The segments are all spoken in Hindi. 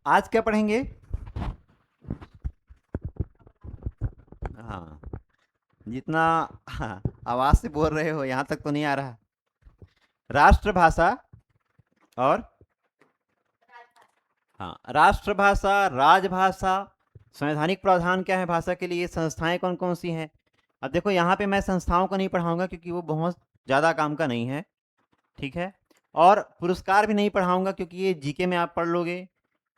आज क्या पढ़ेंगे? हाँ, जितना हाँ, आवाज से बोल रहे हो यहाँ तक तो नहीं आ रहा। राष्ट्रभाषा और हाँ, राष्ट्रभाषा, राजभाषा, संवैधानिक प्रावधान क्या है भाषा के लिए, संस्थाएं कौन कौन सी हैं। अब देखो यहाँ पे मैं संस्थाओं को नहीं पढ़ाऊंगा क्योंकि वो बहुत ज़्यादा काम का नहीं है, ठीक है। और पुरस्कार भी नहीं पढ़ाऊंगा क्योंकि ये जीके में आप पढ़ लोगे।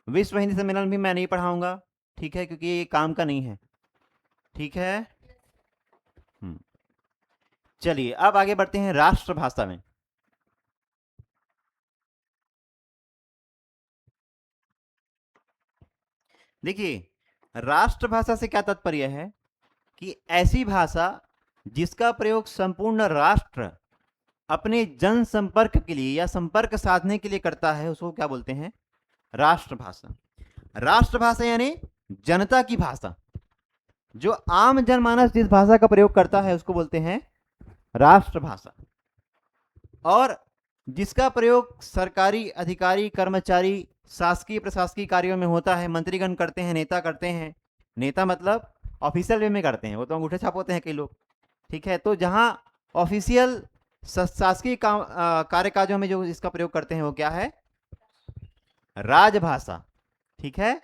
विश्व हिंदी सम्मेलन भी मैं नहीं पढ़ाऊंगा, ठीक है, क्योंकि ये काम का नहीं है, ठीक है। हम्म, चलिए अब आगे बढ़ते हैं राष्ट्रभाषा में। देखिए, राष्ट्रभाषा से क्या तात्पर्य है कि ऐसी भाषा जिसका प्रयोग संपूर्ण राष्ट्र अपने जनसंपर्क के लिए या संपर्क साधने के लिए करता है, उसको क्या बोलते हैं? राष्ट्रभाषा। राष्ट्रभाषा यानी जनता की भाषा। जो आम जनमानस जिस भाषा का प्रयोग करता है उसको बोलते हैं राष्ट्रभाषा। और जिसका प्रयोग सरकारी अधिकारी, कर्मचारी, शासकीय प्रशासकीय कार्यों में होता है, मंत्रीगण करते हैं, नेता करते हैं। नेता मतलब ऑफिशियल वे में करते हैं, वो तो अंगूठे छाप होते हैं कई लोग, ठीक है। तो जहां ऑफिशियल शासकीय कार्य काजों में जो इसका प्रयोग करते हैं वो क्या है? राजभाषा, ठीक है।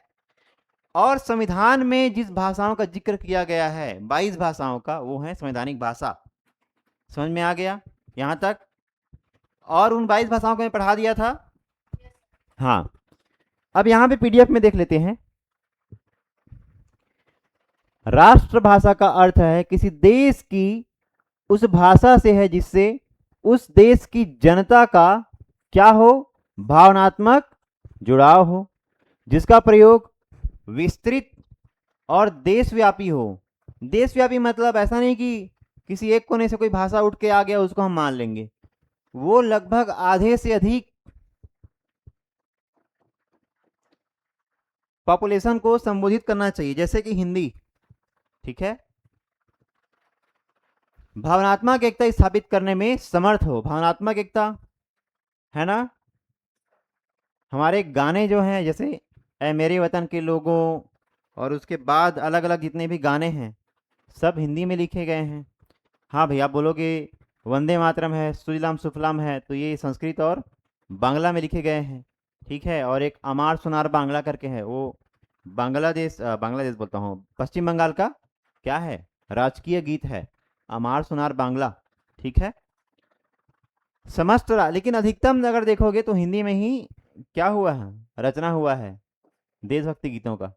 और संविधान में जिस भाषाओं का जिक्र किया गया है 22 भाषाओं का, वो है संवैधानिक भाषा। समझ में आ गया यहां तक? और उन 22 भाषाओं को मैं पढ़ा दिया था। हाँ, अब यहां पे पीडीएफ में देख लेते हैं। राष्ट्रभाषा का अर्थ है किसी देश की उस भाषा से है जिससे उस देश की जनता का क्या हो? भावनात्मक जुड़ाव हो, जिसका प्रयोग विस्तृत और देशव्यापी हो। देशव्यापी मतलब ऐसा नहीं कि किसी एक कोने से कोई भाषा उठ के आ गया उसको हम मान लेंगे। वो लगभग आधे से अधिक पॉपुलेशन को संबोधित करना चाहिए, जैसे कि हिंदी, ठीक है। भावनात्मक एकता स्थापित करने में समर्थ हो। भावनात्मक एकता है ना। हमारे गाने जो हैं जैसे ऐ मेरे वतन के लोगों, और उसके बाद अलग अलग जितने भी गाने हैं सब हिंदी में लिखे गए हैं। हाँ भैया, आप बोलोगे वंदे मातरम है, सुजलाम सुफलाम है, तो ये संस्कृत और बांग्ला में लिखे गए हैं, ठीक है। और एक अमार सुनार बांग्ला करके है, वो बांग्लादेश बोलता हूँ, पश्चिम बंगाल का क्या है, राजकीय गीत है, अमार सुनार बांग्ला, ठीक है। समस्त लेकिन अधिकतम अगर देखोगे तो हिंदी में ही क्या हुआ है, रचना हुआ है देशभक्ति गीतों का।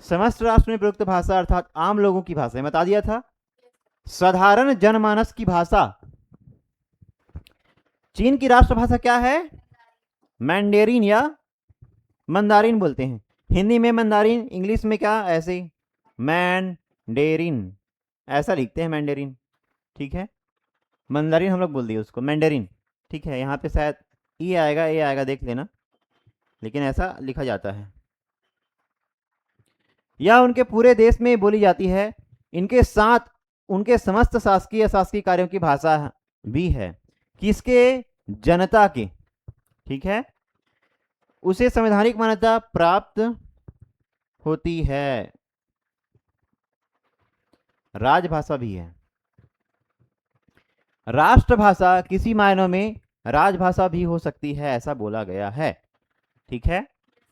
समस्त राष्ट्र में प्रयुक्त भाषा अर्थात आम लोगों की भाषा, बता दिया था। साधारण जनमानस की भाषा। चीन की राष्ट्रभाषा क्या है? मैंडेरिन या मंदारिन बोलते हैं। हिंदी में मंदारिन, इंग्लिश में क्या ऐसे मैंडेरिन ऐसा लिखते हैं, मैंडेरिन, ठीक है। मंदारिन हम लोग बोल दिए उसको मैंडेरिन, ठीक है। यहाँ पे शायद ई आएगा, ए आएगा, देख लेना, लेकिन ऐसा लिखा जाता है। यह उनके पूरे देश में बोली जाती है। इनके साथ उनके समस्त शासकीय अशासकीय कार्यों की भाषा भी है। किसके? जनता के, ठीक है। उसे संवैधानिक मान्यता प्राप्त होती है। राजभाषा भी है। राष्ट्रभाषा किसी मायनों में राजभाषा भी हो सकती है, ऐसा बोला गया है, ठीक है।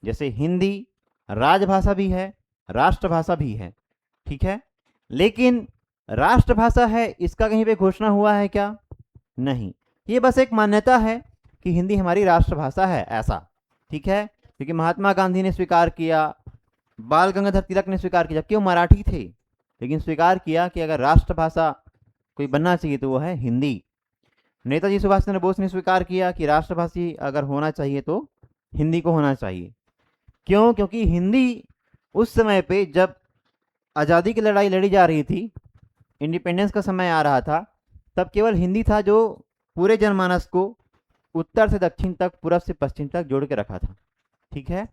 जैसे हिंदी राजभाषा भी है, राष्ट्रभाषा भी है, ठीक है। लेकिन राष्ट्रभाषा है इसका कहीं पे घोषणा हुआ है क्या? नहीं, ये बस एक मान्यता है कि हिंदी हमारी राष्ट्रभाषा है, ऐसा, ठीक है। क्योंकि महात्मा गांधी ने स्वीकार किया, बाल गंगाधर तिलक ने स्वीकार किया, जबकि वो मराठी थे, लेकिन स्वीकार किया कि अगर राष्ट्रभाषा कोई बनना चाहिए तो वो है हिंदी। नेताजी सुभाष चंद्र बोस ने स्वीकार किया कि राष्ट्रभाषी अगर होना चाहिए तो हिंदी को होना चाहिए। क्यों? क्योंकि हिंदी उस समय पे जब आज़ादी की लड़ाई लड़ी जा रही थी, इंडिपेंडेंस का समय आ रहा था, तब केवल हिंदी था जो पूरे जनमानस को उत्तर से दक्षिण तक, पूर्व से पश्चिम तक जोड़ के रखा था, ठीक है।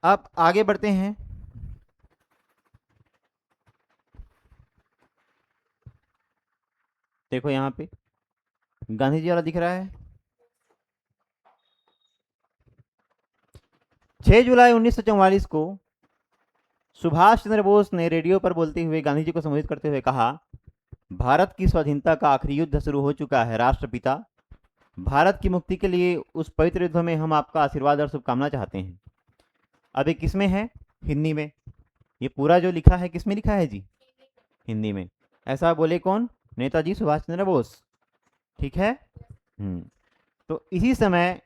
अब आगे बढ़ते हैं। देखो यहाँ पे गांधी जी वाला दिख रहा है, 6 जुलाई 1944 को सुभाष चंद्र बोस ने रेडियो पर बोलते हुए गांधी जी को संबोधित करते हुए कहा, भारत की स्वाधीनता का आखिरी युद्ध शुरू हो चुका है राष्ट्रपिता। भारत की मुक्ति के लिए उस पवित्र युद्ध में हम आपका आशीर्वाद और शुभकामना चाहते हैं। अब ये किस में है? हिंदी में। ये पूरा जो लिखा है किस में लिखा है जी? हिंदी में। ऐसा बोले कौन? नेताजी सुभाष चंद्र बोस। ठीक है। तो इसी समय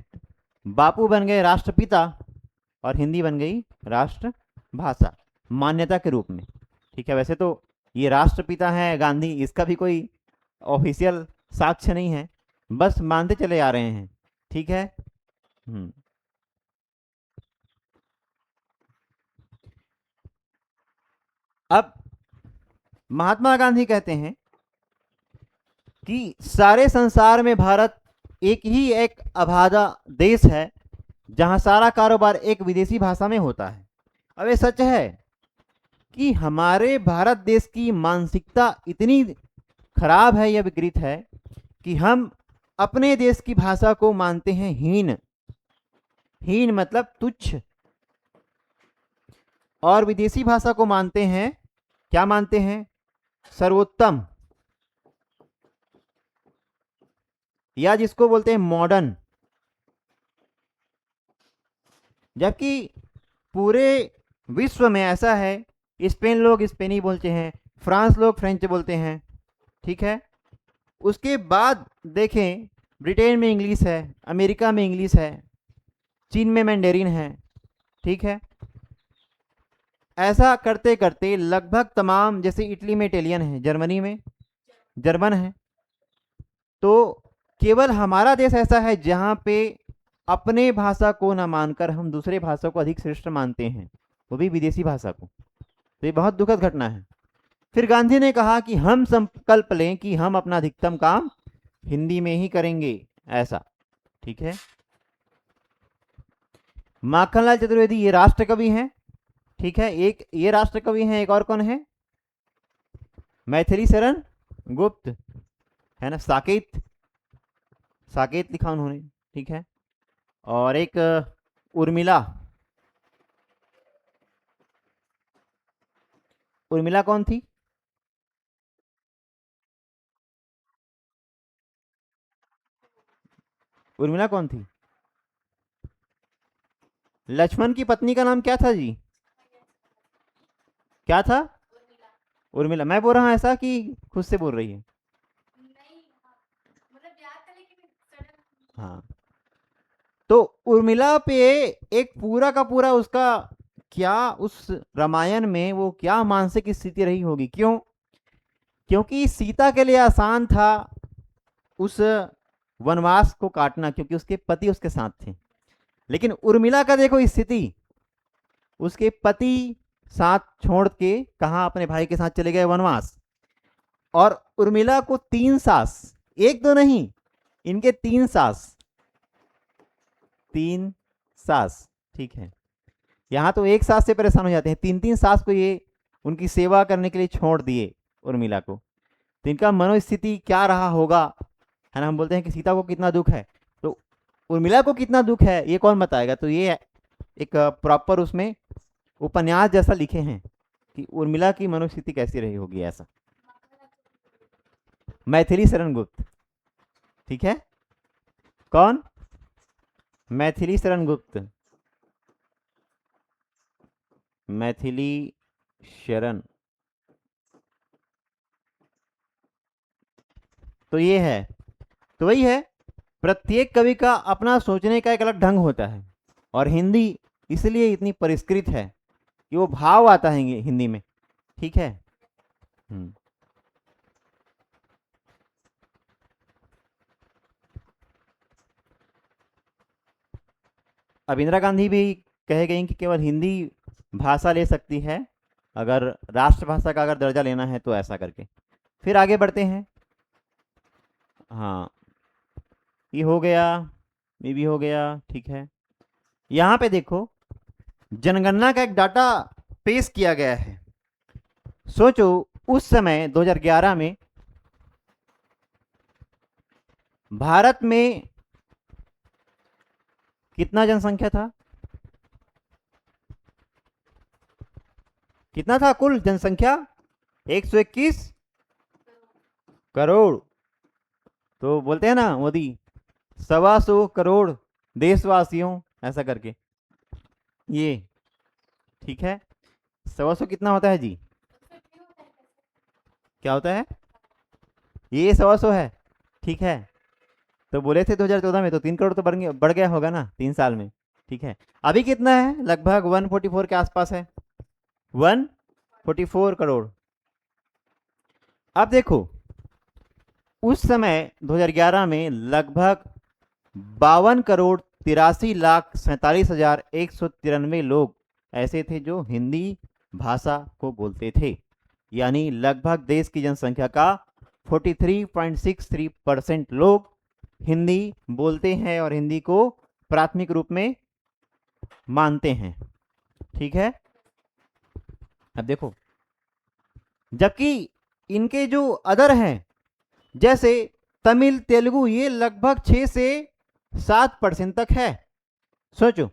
बापू बन गए राष्ट्रपिता और हिंदी बन गई राष्ट्रभाषा मान्यता के रूप में। ठीक है। वैसे तो ये राष्ट्रपिता है गांधी, इसका भी कोई ऑफिशियल साक्ष्य नहीं है, बस मानते चले आ रहे हैं। ठीक है। अब महात्मा गांधी कहते हैं कि सारे संसार में भारत एक अभागा देश है जहां सारा कारोबार एक विदेशी भाषा में होता है। अब ये सच है कि हमारे भारत देश की मानसिकता इतनी खराब है या विकृत है कि हम अपने देश की भाषा को मानते हैं हीन। हीन मतलब तुच्छ। और विदेशी भाषा को मानते हैं, क्या मानते हैं? सर्वोत्तम, या जिसको बोलते हैं मॉडर्न। जबकि पूरे विश्व में ऐसा है, स्पेन लोग स्पेनी बोलते हैं, फ्रांस लोग फ्रेंच बोलते हैं। ठीक है। उसके बाद देखें, ब्रिटेन में इंग्लिश है, अमेरिका में इंग्लिश है, चीन में मैंडेरिन है। ठीक है। ऐसा करते करते लगभग तमाम, जैसे इटली में इटालियन है, जर्मनी में जर्मन है, तो केवल हमारा देश ऐसा है जहां पे अपने भाषा को न मानकर हम दूसरे भाषा को अधिक श्रेष्ठ मानते हैं, वो भी विदेशी भाषा को। तो ये बहुत दुखद घटना है। फिर गांधी ने कहा कि हम संकल्प लें कि हम अपना अधिकतम काम हिंदी में ही करेंगे, ऐसा। ठीक है। माखनलाल चतुर्वेदी ये राष्ट्र कवि हैं। ठीक है। एक ये राष्ट्र कवि हैं, एक और कौन है? मैथिली शरण गुप्त है ना, साकेत, साकेत लिखा उन्होंने। ठीक है। और एक उर्मिला। उर्मिला कौन थी? उर्मिला कौन थी? लक्ष्मण की पत्नी का नाम क्या था जी? क्या था? उर्मिला। मैं बोल रहा हूं ऐसा कि खुद से बोल रही है? हाँ। तो उर्मिला पे एक पूरा का पूरा उसका क्या, उस रामायण में वो क्या मानसिक स्थिति रही होगी। क्यों? क्योंकि सीता के लिए आसान था उस वनवास को काटना, क्योंकि उसके पति उसके साथ थे। लेकिन उर्मिला का देखो स्थिति, उसके पति साथ छोड़ के कहा, अपने भाई के साथ चले गए वनवास। और उर्मिला को 3 सास, एक दो नहीं, इनके 3 सास, 3 सास। ठीक है। यहां तो एक सास से परेशान हो जाते हैं, 3 सास को ये उनकी सेवा करने के लिए छोड़ दिए उर्मिला को। तो इनका मनोस्थिति क्या रहा होगा, है ना। हम बोलते हैं कि सीता को कितना दुख है, तो उर्मिला को कितना दुख है ये कौन बताएगा? तो ये एक प्रॉपर उसमें उपन्यास जैसा लिखे हैं कि उर्मिला की मनोस्थिति कैसी रही होगी, ऐसा। मैथिली शरण गुप्त। ठीक है। कौन? मैथिली शरण गुप्त। मैथिली शरण। तो ये है, तो वही है, प्रत्येक कवि का अपना सोचने का एक अलग ढंग होता है। और हिंदी इसलिए इतनी परिष्कृत है कि वो भाव आता है हिंदी में। ठीक है। अब इंदिरा गांधी भी कह गई कि केवल हिंदी भाषा ले सकती है, अगर राष्ट्रभाषा का अगर दर्जा लेना है तो, ऐसा करके। फिर आगे बढ़ते हैं। हाँ, ये हो गया, ये भी हो गया। ठीक है। यहाँ पे देखो, जनगणना का एक डाटा पेश किया गया है। सोचो उस समय 2011 में भारत में कितना जनसंख्या था? कितना था कुल जनसंख्या? 121 करोड़। तो बोलते हैं ना मोदी 125 करोड़ देशवासियों, ऐसा करके ये। ठीक है, 125 कितना होता है जी? क्या होता है? ये 125 है। ठीक है, तो बोले थे 2014 में तो 3 करोड़ तो बढ़ गया होगा ना 3 साल में। ठीक है, अभी कितना है? लगभग 144 के आसपास है, 144 करोड़। अब देखो उस समय 2011 में लगभग 52,83,47,193 लोग ऐसे थे जो हिंदी भाषा को बोलते थे, यानी लगभग देश की जनसंख्या का 43.63% लोग हिंदी बोलते हैं और हिंदी को प्राथमिक रूप में मानते हैं। ठीक है, अब देखो जबकि इनके जो अदर हैं जैसे तमिल तेलुगु, ये लगभग 6 से 7% तक है। सोचो,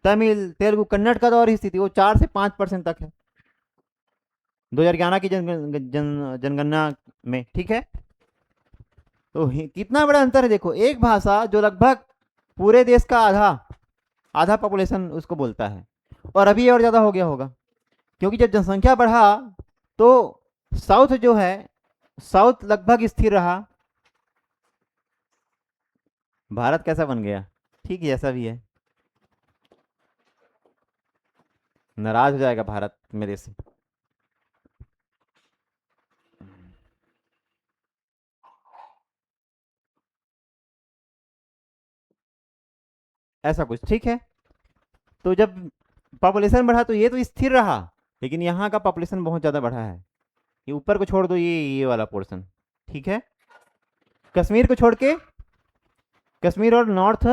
तमिल तेलुगु कन्नड़ का तो और ही स्थिति, वो 4 से 5% तक है 2011 की जनगणना में। ठीक है, तो कितना बड़ा अंतर है देखो, एक भाषा जो लगभग पूरे देश का आधा आधा पॉपुलेशन उसको बोलता है, और अभी और ज़्यादा हो गया होगा क्योंकि जब जनसंख्या बढ़ा तो साउथ जो है, साउथ लगभग स्थिर रहा। भारत कैसा बन गया? ठीक है, ऐसा भी है, नाराज हो जाएगा भारत मेरे से। ऐसा कुछ। ठीक है, तो जब पॉपुलेशन बढ़ा तो ये तो स्थिर रहा, लेकिन यहाँ का पॉपुलेशन बहुत ज़्यादा बढ़ा है। ये ऊपर को छोड़ दो, ये वाला पोर्शन। ठीक है, कश्मीर को छोड़ के, कश्मीर और नॉर्थ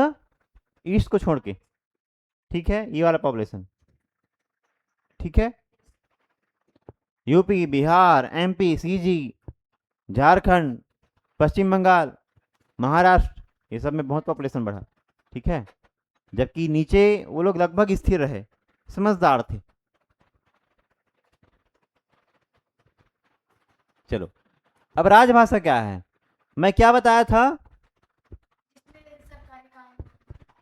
ईस्ट को छोड़ के, ठीक है, ये वाला पॉपुलेशन। ठीक है, UP, Bihar, MP, CG, Jharkhand, Paschim Bengal, Maharashtra, ये सब में बहुत पॉपुलेशन बढ़ा। ठीक है, जबकि नीचे वो लोग लगभग स्थिर रहे, समझदार थे। चलो, अब राजभाषा क्या है? मैं क्या बताया था?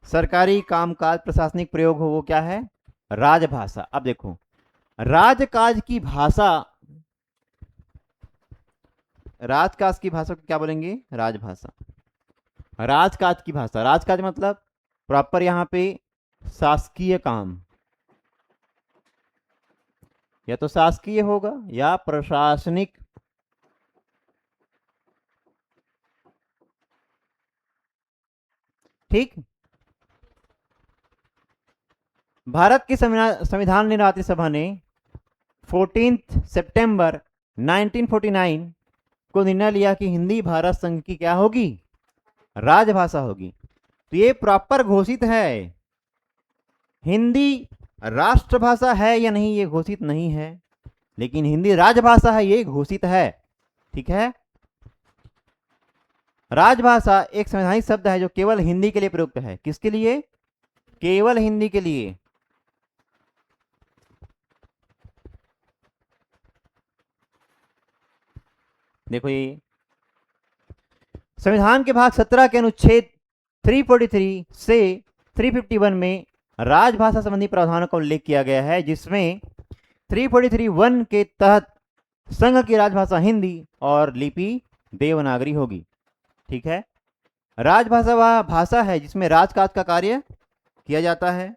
सरकारी कामकाज प्रशासनिक प्रयोग हो वो क्या है? राजभाषा। अब देखो, राजकाज की भाषा, राजकाज की भाषा को क्या बोलेंगे? राजभाषा। राजकाज की भाषा, राजकाज मतलब प्रॉपर यहाँ पे शासकीय काम, या तो शासकीय होगा या प्रशासनिक। ठीक, भारत की संविधान निर्मात्री सभा ने 14 सितंबर 1949 को निर्णय लिया कि हिंदी भारत संघ की क्या होगी? राजभाषा होगी। तो ये प्रॉपर घोषित है। हिंदी राष्ट्रभाषा है या नहीं ये घोषित नहीं है, लेकिन हिंदी राजभाषा है ये घोषित है। ठीक है, राजभाषा एक संवैधानिक शब्द है जो केवल हिंदी के लिए प्रयुक्त है। किसके लिए? केवल हिंदी के लिए। देखो, ये संविधान के भाग 17 के अनुच्छेद 343 से 351 में राजभाषा संबंधी प्रावधानों का उल्लेख किया गया है, जिसमें 343(1) के तहत संघ की राजभाषा हिंदी और लिपि देवनागरी होगी। ठीक है, राजभाषा वह भाषा है जिसमें राजकाज का कार्य किया जाता है।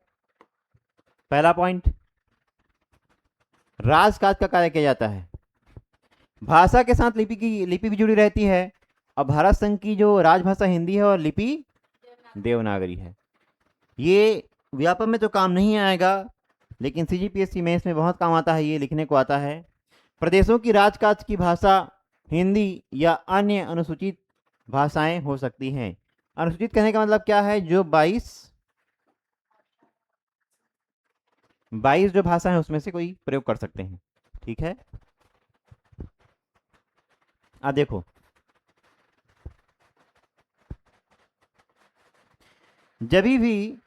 पहला पॉइंट, राजकाज का कार्य किया जाता है। भाषा के साथ लिपि भी जुड़ी रहती है। अब भारत संघ की जो राजभाषा हिंदी है और लिपि देवनागरी है। ये व्यापक में तो काम नहीं आएगा, लेकिन सीजीपीएससी में इसमें बहुत काम आता है, ये लिखने को आता है। प्रदेशों की राजकाज की भाषा हिंदी या अन्य अनुसूचित भाषाएं हो सकती हैं। अनुसूचित कहने का मतलब क्या है? जो 22 जो भाषा है उसमें से कोई प्रयोग कर सकते हैं। ठीक है, देखो, जब भी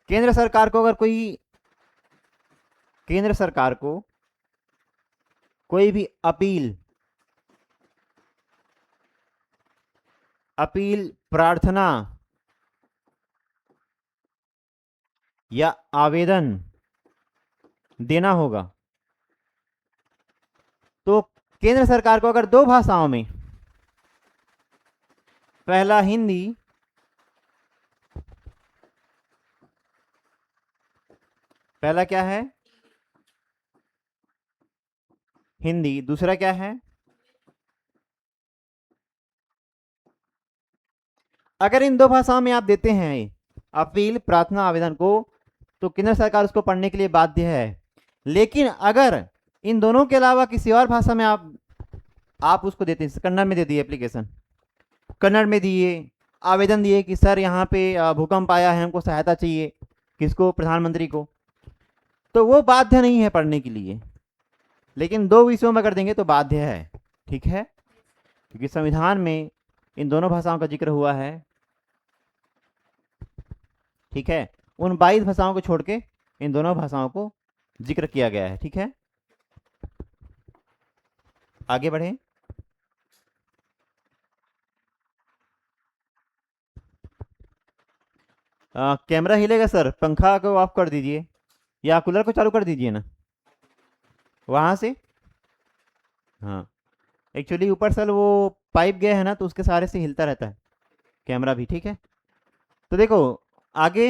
केंद्र सरकार को अगर कोई केंद्र सरकार को कोई भी अपील, प्रार्थना या आवेदन देना होगा, तो केंद्र सरकार को अगर 2 भाषाओं में, पहला हिंदी, पहला क्या है हिंदी, दूसरा क्या है, अगर इन 2 भाषाओं में आप देते हैं अपील, प्रार्थना, आवेदन को, तो केंद्र सरकार उसको पढ़ने के लिए बाध्य है। लेकिन अगर इन दोनों के अलावा किसी और भाषा में आप उसको देते हैं, कन्नड़ में दे दिए एप्लीकेशन, कन्नड़ में दिए, आवेदन दिए कि सर यहाँ पे भूकंप आया है, हमको सहायता चाहिए, किसको, प्रधानमंत्री को, तो वो बाध्य नहीं है पढ़ने के लिए। लेकिन 2 विषयों में अगर देंगे तो बाध्य है, ठीक है, क्योंकि संविधान में इन दोनों भाषाओं का जिक्र हुआ है, ठीक है, उन 22 भाषाओं को छोड़ के इन दोनों भाषाओं को जिक्र किया गया है, ठीक है। आगे बढ़े। कैमरा हिलेगा सर, पंखा को ऑफ कर दीजिए या कूलर को चालू कर दीजिए ना वहां से। हाँ, एक्चुअली ऊपर सर वो पाइप गया है ना, तो उसके सहारे से हिलता रहता है कैमरा भी, ठीक है। तो देखो आगे,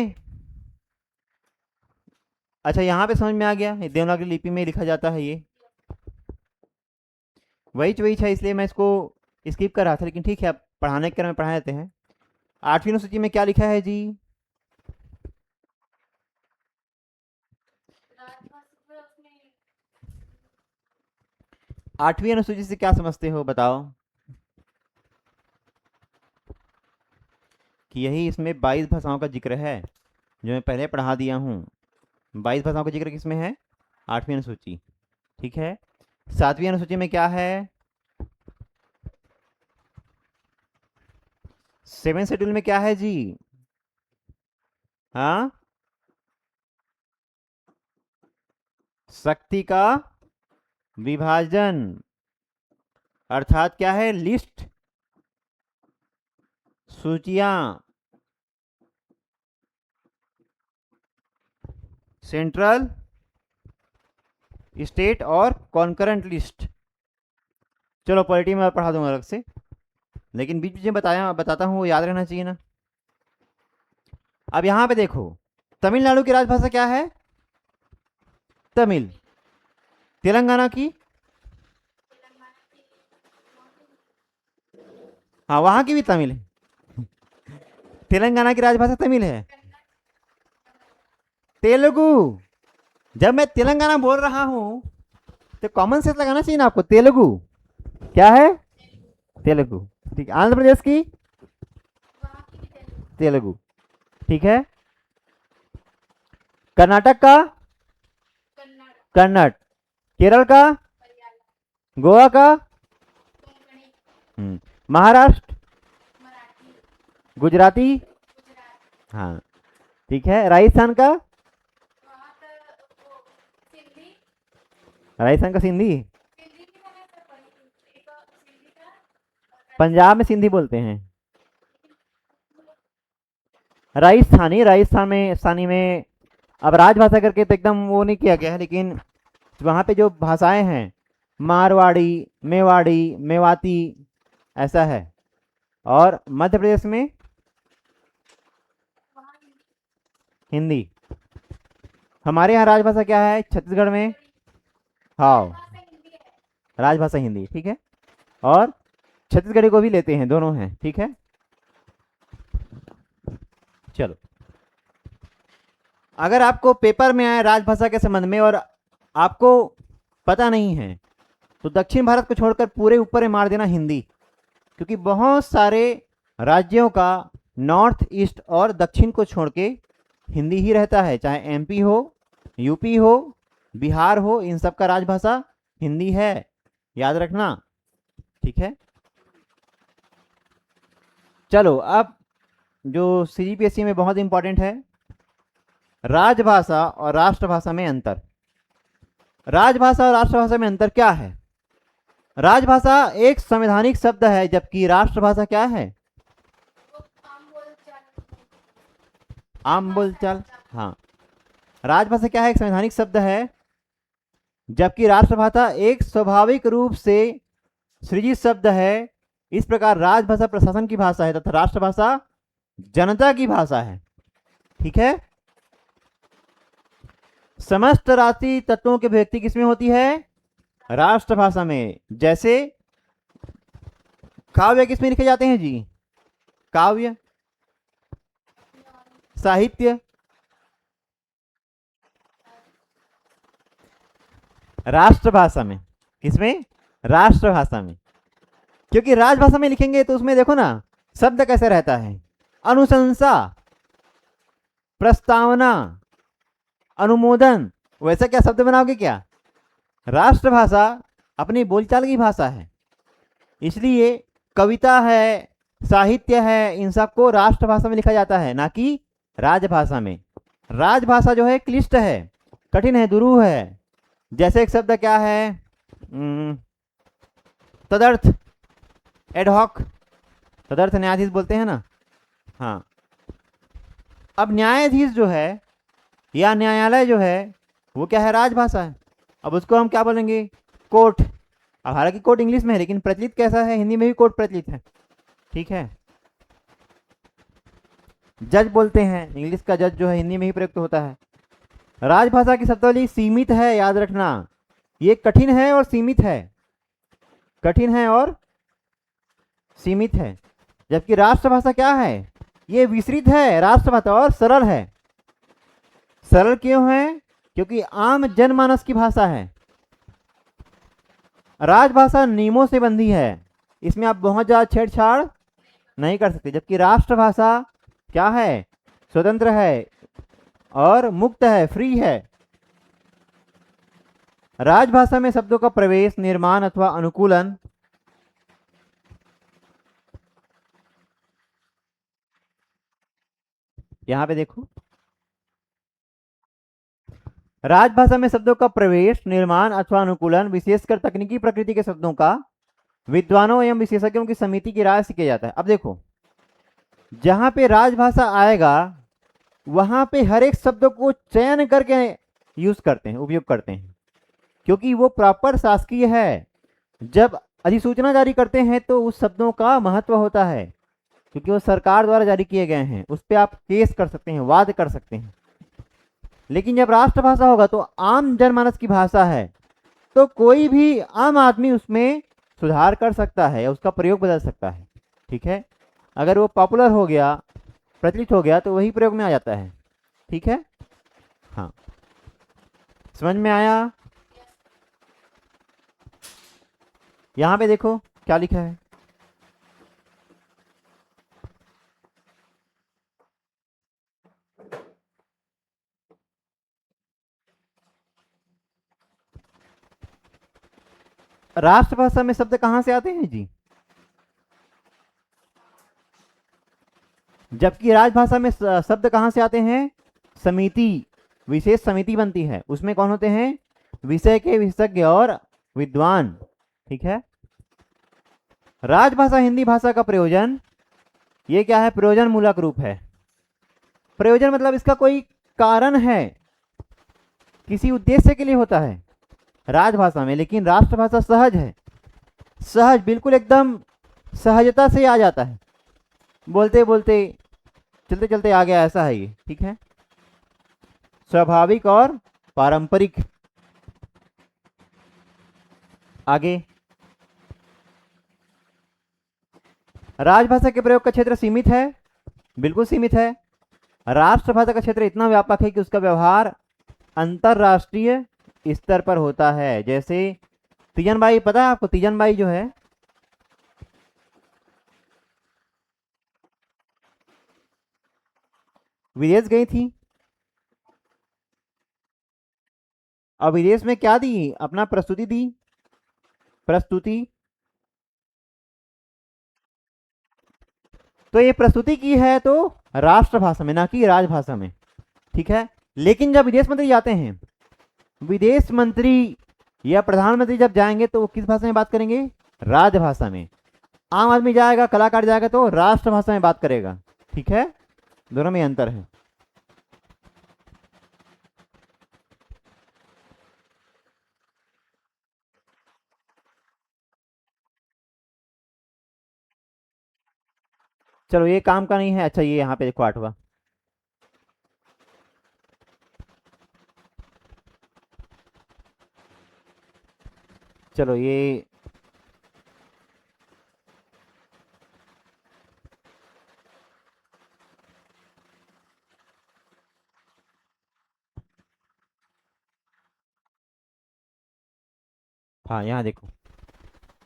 अच्छा यहाँ पे समझ में आ गया, देवनागरी लिपि में लिखा जाता है, ये वही है, इसलिए मैं इसको स्किप कर रहा था, लेकिन ठीक है, अब पढ़ाने के क्रम में पढ़ा देते हैं। 8वीं अनुसूची में क्या लिखा है जी? आठवीं अनुसूची से क्या समझते हो बताओ? कि यही इसमें 22 भाषाओं का जिक्र है, जो मैं पहले पढ़ा दिया हूँ। 22 भाषाओं का जिक्र किसमें है? 8वीं अनुसूची, ठीक है। 7वीं अनुसूची में क्या है? 7 शेड्यूल में क्या है जी? हाँ, शक्ति का विभाजन, अर्थात क्या है? लिस्ट, सूचियां, सेंट्रल, स्टेट और कॉन्करेंट लिस्ट। चलो पॉलिटी में पढ़ा दूंगा अलग से, लेकिन बीच बीच में बताता हूँ, वो याद रहना चाहिए ना। अब यहां पे देखो, तमिलनाडु की राजभाषा क्या है? तमिल। तेलंगाना की? हाँ, वहां की भी तमिल है। तेलंगाना की राजभाषा तमिल है। तेलुगु। जब मैं तेलंगाना बोल रहा हूं तो कॉमन सेंस लगाना चाहिए ना आपको। तेलुगु क्या है? तेलुगु, ठीक है। आंध्र प्रदेश की? तेलुगु, ठीक है। कर्नाटक का? कन्नड़। केरल का? गोवा का? महाराष्ट्र? गुजराती? हाँ, ठीक है। राजस्थान का? राजस्थान का सिंधी? पंजाब में सिंधी बोलते हैं। राजस्थानी में अब राजभाषा करके तो एकदम वो नहीं किया गया है, लेकिन वहाँ पे जो भाषाएं हैं, मारवाड़ी, मेवाड़ी, मेवाती, ऐसा है। और मध्य प्रदेश में हिंदी। हमारे यहाँ राजभाषा क्या है? छत्तीसगढ़ में? हाँ, राजभाषा हिंदी, ठीक है। और छत्तीसगढ़ी को भी लेते हैं, दोनों हैं, ठीक है। चलो, अगर आपको पेपर में आए राजभाषा के संबंध में और आपको पता नहीं है, तो दक्षिण भारत को छोड़कर पूरे ऊपर में मार देना हिंदी, क्योंकि बहुत सारे राज्यों का नॉर्थ ईस्ट और दक्षिण को छोड़ के हिंदी ही रहता है, चाहे एमपी हो, यूपी हो, बिहार हो, इन सब का राजभाषा हिंदी है, याद रखना, ठीक है। चलो, अब जो सीजीपीएससी में बहुत इंपॉर्टेंट है, राजभाषा और राष्ट्रभाषा में अंतर। राजभाषा और राष्ट्रभाषा में अंतर क्या है? राजभाषा एक संवैधानिक शब्द है, जबकि राष्ट्रभाषा क्या है? आम बोलचाल। हाँ, राजभाषा क्या है? एक संवैधानिक शब्द है, जबकि राष्ट्रभाषा एक स्वाभाविक रूप से सृजित शब्द है। इस प्रकार राजभाषा प्रशासन की भाषा है तथा राष्ट्रभाषा जनता की भाषा है। ठीक है। समस्त राष्ट्रीय तत्वों की अभिव्यक्ति किसमें होती है? राष्ट्रभाषा में। जैसे काव्य किसमें लिखे जाते हैं जी? काव्य, साहित्य, राष्ट्रभाषा में। किसमें? राष्ट्रभाषा में। क्योंकि राजभाषा में लिखेंगे तो उसमें देखो ना शब्द कैसे रहता है, अनुशंसा, प्रस्तावना, अनुमोदन, वैसा क्या शब्द बनाओगे क्या? राष्ट्रभाषा अपनी बोलचाल की भाषा है, इसलिए कविता है, साहित्य है, इन सबको राष्ट्रभाषा में लिखा जाता है, ना कि राजभाषा में। राजभाषा जो है क्लिष्ट है, कठिन है, दुरूह है। जैसे एक शब्द क्या है? तदर्थ, एडहॉक। तदर्थ न्यायाधीश बोलते हैं ना। हाँ, अब न्यायाधीश जो है या न्यायालय जो है वो क्या है? राजभाषा है। अब उसको हम क्या बोलेंगे? कोर्ट। अब हालांकि कोर्ट इंग्लिश में है, लेकिन प्रचलित कैसा है? हिंदी में भी कोर्ट प्रचलित है। ठीक है। जज बोलते हैं, इंग्लिश का जज जो है हिंदी में ही प्रयुक्त होता है। राजभाषा की शब्दावली सीमित है, याद रखना। ये कठिन है और सीमित है, कठिन है और सीमित है। जबकि राष्ट्रभाषा क्या है? ये विस्तृत है राष्ट्रभाषा और सरल है। सरल क्यों है? क्योंकि आम जनमानस की भाषा है। राजभाषा नियमों से बंधी है, इसमें आप बहुत ज्यादा छेड़छाड़ नहीं कर सकते। जबकि राष्ट्रभाषा क्या है? स्वतंत्र है और मुक्त है, फ्री है। राजभाषा में शब्दों का प्रवेश, निर्माण अथवा अनुकूलन यहां पे देखो, राजभाषा में शब्दों का प्रवेश, निर्माण अथवा अनुकूलन विशेषकर तकनीकी प्रकृति के शब्दों का विद्वानों एवं विशेषज्ञों की समिति की राय से किया जाता है। अब देखो, जहां पे राजभाषा आएगा वहां पे हर एक शब्द को चयन करके यूज करते हैं, उपयोग करते हैं, क्योंकि वो प्रॉपर शासकीय है। जब अधिसूचना जारी करते हैं तो उस शब्दों का महत्व होता है, क्योंकि वो सरकार द्वारा जारी किए गए हैं, उस पर आप केस कर सकते हैं, वाद कर सकते हैं। लेकिन जब राष्ट्रभाषा होगा तो आम जनमानस की भाषा है, तो कोई भी आम आदमी उसमें सुधार कर सकता है या उसका प्रयोग बदल सकता है। ठीक है। अगर वो पॉपुलर हो गया, प्रचलित हो गया, तो वही प्रयोग में आ जाता है। ठीक है। हाँ, समझ में आया? यहां पे देखो क्या लिखा है। राष्ट्रभाषा में शब्द कहां से आते हैं जी? जबकि राजभाषा में शब्द कहां से आते हैं? समिति, विशेष समिति बनती है, उसमें कौन होते हैं? विषय के विशेषज्ञ और विद्वान। ठीक है। राजभाषा हिंदी भाषा का प्रयोजन, ये क्या है? प्रयोजन मूलक रूप है। प्रयोजन मतलब इसका कोई कारण है, किसी उद्देश्य के लिए होता है राजभाषा में। लेकिन राष्ट्रभाषा सहज है, सहज, बिल्कुल एकदम सहजता से आ जाता है, बोलते बोलते चलते चलते आ गया, ऐसा है ये। ठीक है। स्वाभाविक और पारंपरिक। आगे, राजभाषा के प्रयोग का क्षेत्र सीमित है, बिल्कुल सीमित है। राष्ट्रभाषा का क्षेत्र इतना व्यापक है कि उसका व्यवहार अंतरराष्ट्रीय स्तर पर होता है। जैसे तीजन बाई, पता है आपको? तीजन बाई जो है विदेश गई थी, और विदेश में क्या दी? अपना प्रस्तुति दी, प्रस्तुति। तो ये प्रस्तुति की है तो राष्ट्रभाषा में, ना कि राजभाषा में। ठीक है। लेकिन जब विदेश मंत्री जाते हैं विदेश मंत्री या प्रधानमंत्री जब जाएंगे तो वो किस भाषा में बात करेंगे? राजभाषा में। आम आदमी जाएगा, कलाकार जाएगा तो राष्ट्रभाषा में बात करेगा। ठीक है, दोनों में अंतर है। चलो ये काम का नहीं है। अच्छा ये यहाँ पे देखो 8वां, चलो ये हाँ यहाँ देखो,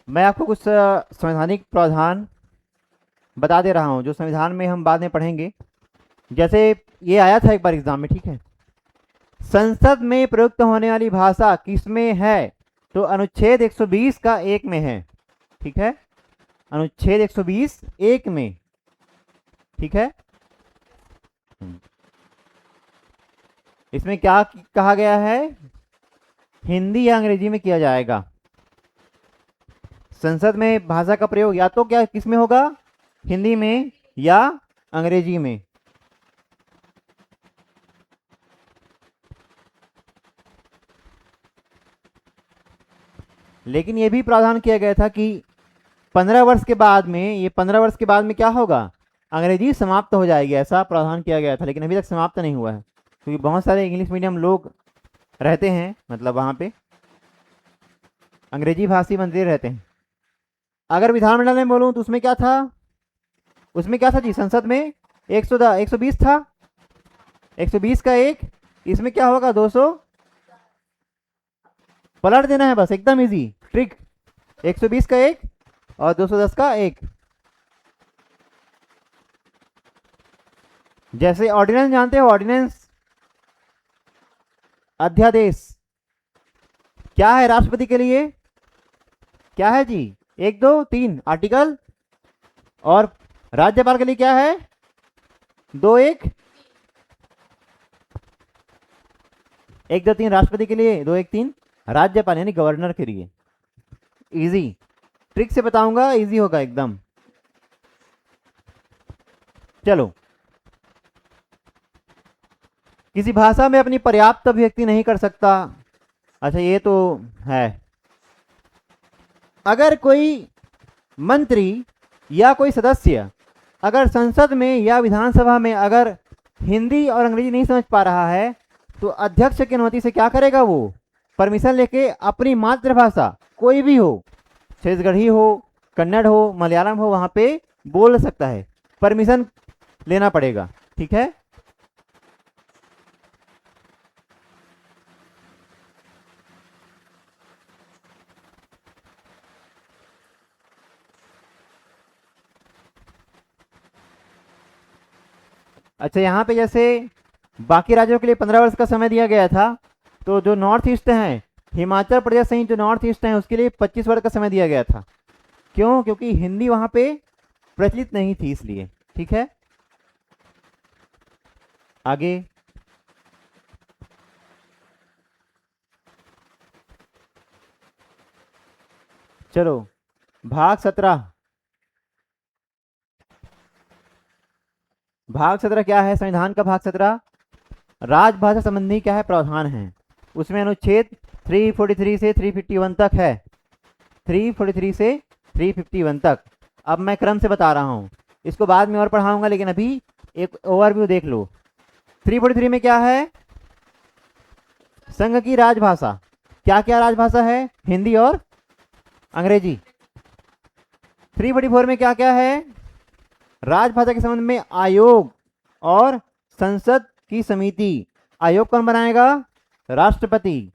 मैं आपको कुछ संवैधानिक प्रावधान बता दे रहा हूँ जो संविधान में हम बाद में पढ़ेंगे। जैसे ये आया था एक बार एग्जाम में, ठीक है, संसद में प्रयुक्त होने वाली भाषा किसमें है? तो अनुच्छेद 120 का 1 में है। ठीक है, अनुच्छेद 120 1 में। ठीक है, इसमें क्या कहा गया है? हिंदी या अंग्रेजी में किया जाएगा। संसद में भाषा का प्रयोग या तो क्या किस में होगा? हिंदी में या अंग्रेजी में। लेकिन यह भी प्रावधान किया गया था कि 15 वर्ष के बाद में, ये 15 वर्ष के बाद में क्या होगा? अंग्रेजी समाप्त हो जाएगी, ऐसा प्रावधान किया गया था। लेकिन अभी तक समाप्त नहीं हुआ है, क्योंकि बहुत सारे इंग्लिश मीडियम लोग रहते हैं, मतलब वहाँ पे अंग्रेजी भाषी मंत्री रहते हैं। अगर विधानमंडल में बोलूँ तो उसमें क्या था? उसमें क्या था जी? संसद में 120 था, 120 का 1, इसमें क्या होगा? 200, पलट देना है बस, एकदम इजी ट्रिक। 120 का 1 और 210 का 1। जैसे ऑर्डिनेंस जानते हो, ऑर्डिनेंस अध्यादेश क्या है राष्ट्रपति के लिए? क्या है जी? 1 2 3 आर्टिकल। और राज्यपाल के लिए क्या है? 2 1 1 2 3 राष्ट्रपति के लिए, 2 1 3 राज्यपाल यानी गवर्नर के लिए। इजी ट्रिक से बताऊंगा, इजी होगा एकदम। चलो, किसी भाषा में अपनी पर्याप्त अभिव्यक्ति नहीं कर सकता। अच्छा ये तो है, अगर कोई मंत्री या कोई सदस्य अगर संसद में या विधानसभा में अगर हिंदी और अंग्रेजी नहीं समझ पा रहा है तो अध्यक्ष की अनुमति से क्या करेगा? वो परमिशन लेके अपनी मातृभाषा, कोई भी हो, छत्तीसगढ़ी हो, कन्नड़ हो, मलयालम हो, वहां पे बोल सकता है। परमिशन लेना पड़ेगा। ठीक है, अच्छा यहाँ पे जैसे बाकी राज्यों के लिए 15 वर्ष का समय दिया गया था, तो जो नॉर्थ ईस्ट हैं, हिमाचल प्रदेश सहित जो नॉर्थ ईस्ट हैं, उसके लिए 25 वर्ष का समय दिया गया था। क्यों? क्योंकि हिंदी वहां पे प्रचलित नहीं थी, इसलिए। ठीक है, आगे चलो, भाग 17। भाग 17 क्या है? संविधान का भाग 17 राजभाषा संबंधी क्या है? प्रावधान है। उसमें अनुच्छेद 343 से 351 तक है, 343 से 351 तक। अब मैं क्रम से बता रहा हूं, इसको बाद में और पढ़ाऊंगा, लेकिन अभी एक ओवरव्यू देख लो। 343 में क्या है? संघ की राजभाषा। क्या क्या राजभाषा है? हिंदी और अंग्रेजी। 344 में क्या क्या है? राजभाषा के संबंध में आयोग और संसद की समिति। आयोग कौन बनाएगा? राष्ट्रपति।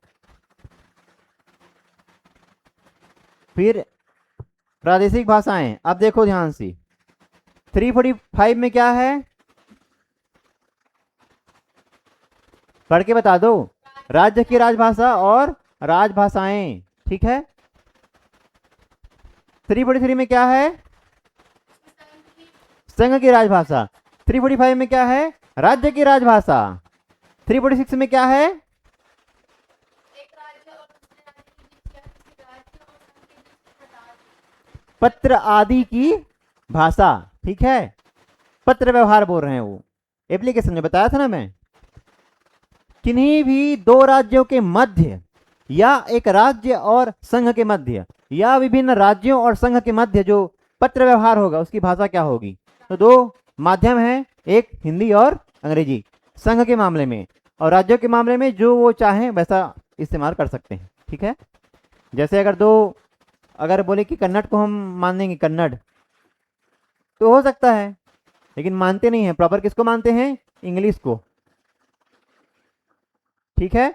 फिर प्रादेशिक भाषाएं। अब देखो ध्यान से, 345 में क्या है? पढ़ के बता दो। राज्य की राजभाषा और राजभाषाएं। ठीक है, 343 में क्या है? संघ की राजभाषा। 345 में क्या है? राज्य की राजभाषा। 346 में क्या है? पत्र आदि की भाषा, ठीक है, पत्र व्यवहार बोल रहे हैं वो। एप्लीकेशन में बताया था ना मैं, किन्हीं भी दो राज्यों के मध्य या एक राज्य और संघ के मध्य या विभिन्न राज्यों और संघ के मध्य जो पत्र व्यवहार होगा उसकी भाषा क्या होगी। तो दो माध्यम हैं, एक हिंदी और अंग्रेजी, संघ के मामले में, और राज्यों के मामले में जो वो चाहें वैसा इस्तेमाल कर सकते हैं, ठीक है। जैसे अगर बोले कि कन्नड़ को हम मान लेंगे कन्नड़, तो हो सकता है, लेकिन मानते नहीं है, प्रॉपर किसको मानते हैं, इंग्लिश को, ठीक है।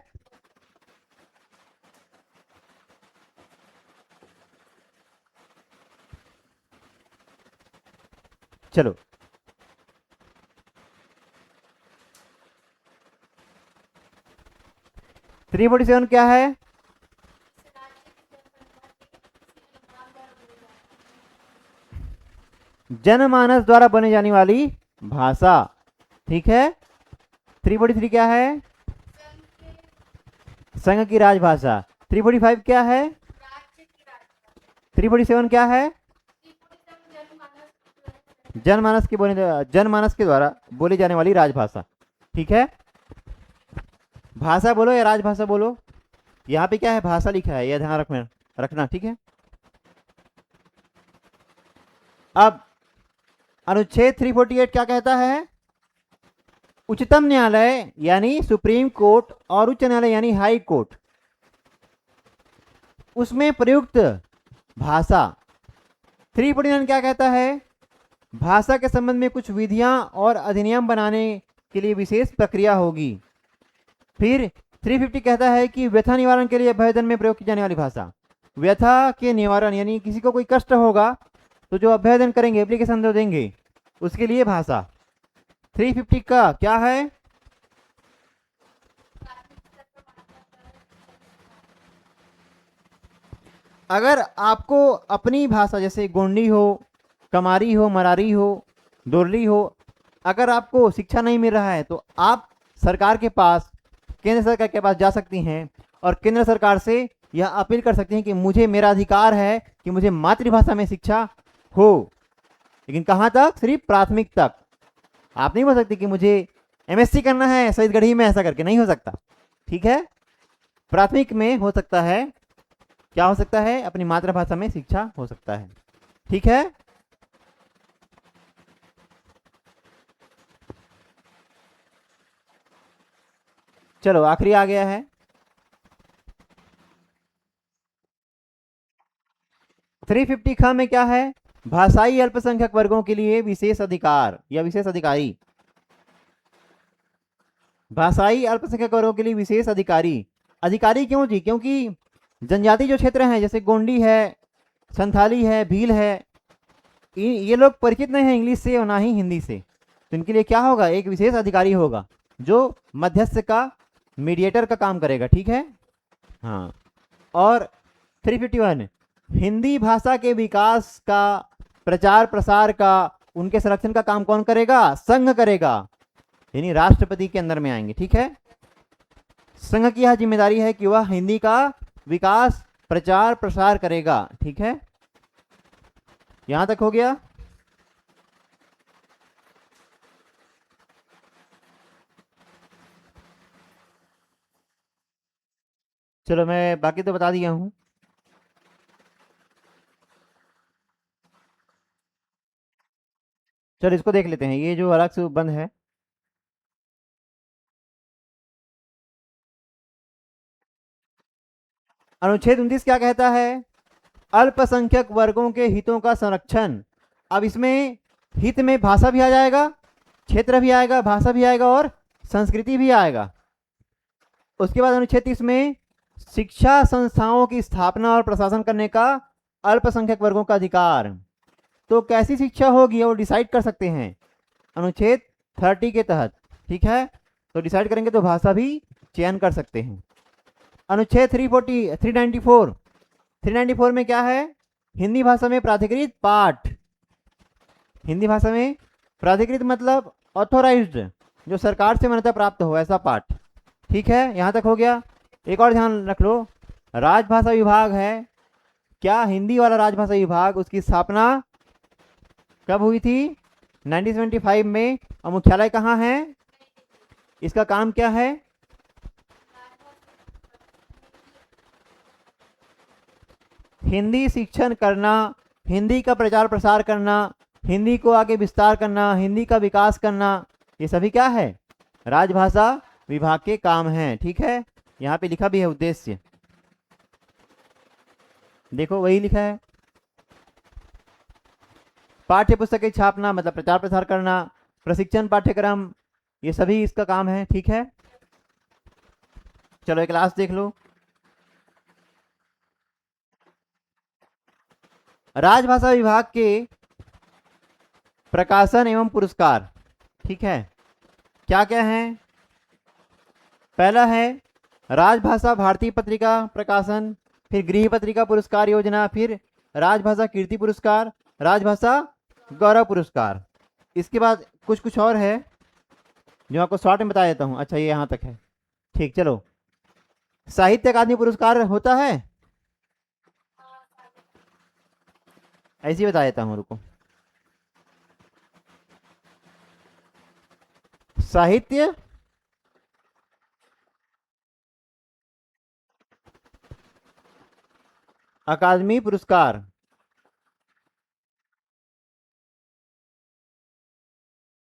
चलो 347 क्या है, जनमानस द्वारा बने जाने वाली भाषा, ठीक है। 343 क्या है, संघ की राजभाषा। 345 क्या है, 347 क्या है, जनमानस के द्वारा बोली जाने वाली राजभाषा, ठीक है। भाषा बोलो या राजभाषा बोलो, यहाँ पे क्या है, भाषा लिखा है, यह ध्यान रखना, ठीक है। अब अनुच्छेद 348 क्या कहता है, उच्चतम न्यायालय यानी सुप्रीम कोर्ट और उच्च न्यायालय यानी हाई कोर्ट, उसमें प्रयुक्त भाषा। 349 क्या कहता है, भाषा के संबंध में कुछ विधियां और अधिनियम बनाने के लिए विशेष प्रक्रिया होगी। फिर 350 कहता है कि व्यथा निवारण के लिए अभ्यवेदन में प्रयोग की जाने वाली भाषा, व्यथा के निवारण यानी किसी को कोई कष्ट होगा तो जो अभ्यवेदन करेंगे, एप्लीकेशन जो देंगे, उसके लिए भाषा। 350 का क्या है, अगर आपको अपनी भाषा जैसे गोंडी हो, कमारी हो, मरारी हो, दोरली हो, अगर आपको शिक्षा नहीं मिल रहा है तो आप सरकार के पास, केंद्र सरकार के पास जा सकती हैं और केंद्र सरकार से यह अपील कर सकती हैं कि मुझे, मेरा अधिकार है कि मुझे मातृभाषा में शिक्षा हो। लेकिन कहाँ तक, सिर्फ प्राथमिक तक। आप नहीं बोल सकते कि मुझे एमएससी करना है सईदगढ़ी में, ऐसा करके नहीं हो सकता, ठीक है। प्राथमिक में हो सकता है, क्या हो सकता है, अपनी मातृभाषा में शिक्षा हो सकता है, ठीक है। चलो आखिरी आ गया है 350 ख में क्या है, भाषाई अल्पसंख्यक वर्गों के लिए विशेष अधिकार या विशेष अधिकारी। भाषाई अल्पसंख्यक वर्गों के लिए विशेष अधिकारी, अधिकारी क्यों जी, क्योंकि जनजाति जो क्षेत्र हैं जैसे गोंडी है, संथाली है, भील है, ये लोग परिचित नहीं है इंग्लिश से और ना ही हिंदी से, तो इनके लिए क्या होगा, एक विशेष अधिकारी होगा जो मध्यस्थ का, मीडिएटर का काम करेगा, ठीक है। हाँ, और 351 हिंदी भाषा के विकास का, प्रचार प्रसार का, उनके संरक्षण का काम कौन करेगा, संघ करेगा, यानी राष्ट्रपति के अंदर में आएंगे, ठीक है। संघ की यह जिम्मेदारी है कि वह हिंदी का विकास, प्रचार प्रसार करेगा, ठीक है। यहां तक हो गया। चलो मैं बाकी तो बता दिया हूं। चलो इसको देख लेते हैं, ये जो अलग से बंद है, अनुच्छेद 29 क्या कहता है, अल्पसंख्यक वर्गों के हितों का संरक्षण। अब इसमें हित में भाषा भी आ जाएगा, क्षेत्र भी आएगा, भाषा भी आएगा और संस्कृति भी आएगा। उसके बाद अनुच्छेद 30 में शिक्षा संस्थाओं की स्थापना और प्रशासन करने का अल्पसंख्यक वर्गों का अधिकार। तो कैसी शिक्षा होगी वो डिसाइड कर सकते हैं अनुच्छेद 30 के तहत, ठीक है। तो डिसाइड करेंगे तो भाषा भी चयन कर सकते हैं। अनुच्छेद 394 में क्या है, हिंदी भाषा में प्राधिकृत पाठ। हिंदी भाषा में प्राधिकृत मतलब ऑथोराइज्ड, जो सरकार से मान्यता प्राप्त हो ऐसा पाठ, ठीक है। यहां तक हो गया। एक और ध्यान रख लो, राजभाषा विभाग है क्या हिंदी वाला राजभाषा विभाग, उसकी स्थापना कब हुई थी? 1975 में। और मुख्यालय कहाँ है? इसका काम क्या है? हिंदी शिक्षण करना, हिंदी का प्रचार प्रसार करना, हिंदी को आगे विस्तार करना, हिंदी का विकास करना, ये सभी क्या है? राजभाषा विभाग के काम हैं। ठीक है, यहाँ पे लिखा भी है उद्देश्य, देखो वही लिखा है। पाठ्य पुस्तकें छापना मतलब प्रचार प्रसार करना, प्रशिक्षण पाठ्यक्रम, ये सभी इसका काम है। ठीक है, चलो एक क्लास देख लो। राजभाषा विभाग के प्रकाशन एवं पुरस्कार, ठीक है, क्या क्या है? पहला है राजभाषा भारती पत्रिका प्रकाशन, फिर गृह पत्रिका पुरस्कार योजना, फिर राजभाषा कीर्ति पुरस्कार, राजभाषा गौरव पुरस्कार। इसके बाद कुछ कुछ और है जो आपको शॉर्ट में बता देता हूँ। अच्छा, ये यहाँ तक है। ठीक, चलो। साहित्य अकादमी पुरस्कार होता है, ऐसे ही बता देता हूँ, रुको। साहित्य अकादमी पुरस्कार,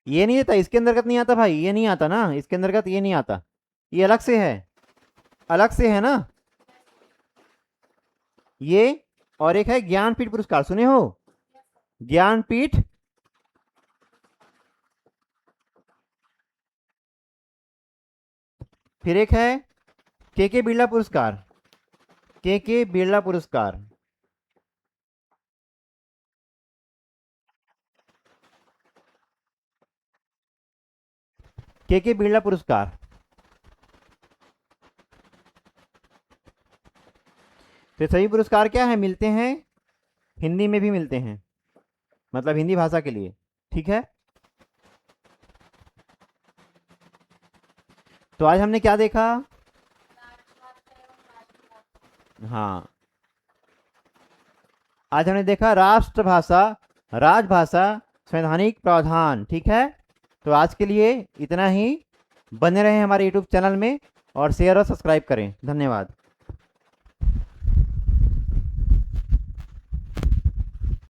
ये नहीं आता, इसके अंतर्गत नहीं आता भाई, ये नहीं आता ना, इसके अंतर्गत ये नहीं आता, ये अलग से है, अलग से है ना ये। और एक है ज्ञानपीठ पुरस्कार, सुने हो? ज्ञानपीठ, फिर एक है के बिरला पुरस्कार, के बिरला पुरस्कार, के बिरला पुरस्कार। तो सभी पुरस्कार क्या है, मिलते हैं हिंदी में भी मिलते हैं, मतलब हिंदी भाषा के लिए। ठीक है, तो आज हमने क्या देखा? हाँ, आज हमने देखा राष्ट्रभाषा, राजभाषा, संवैधानिक प्रावधान। ठीक है, तो आज के लिए इतना ही। बने रहें हमारे YouTube चैनल में और शेयर और सब्सक्राइब करें। धन्यवाद।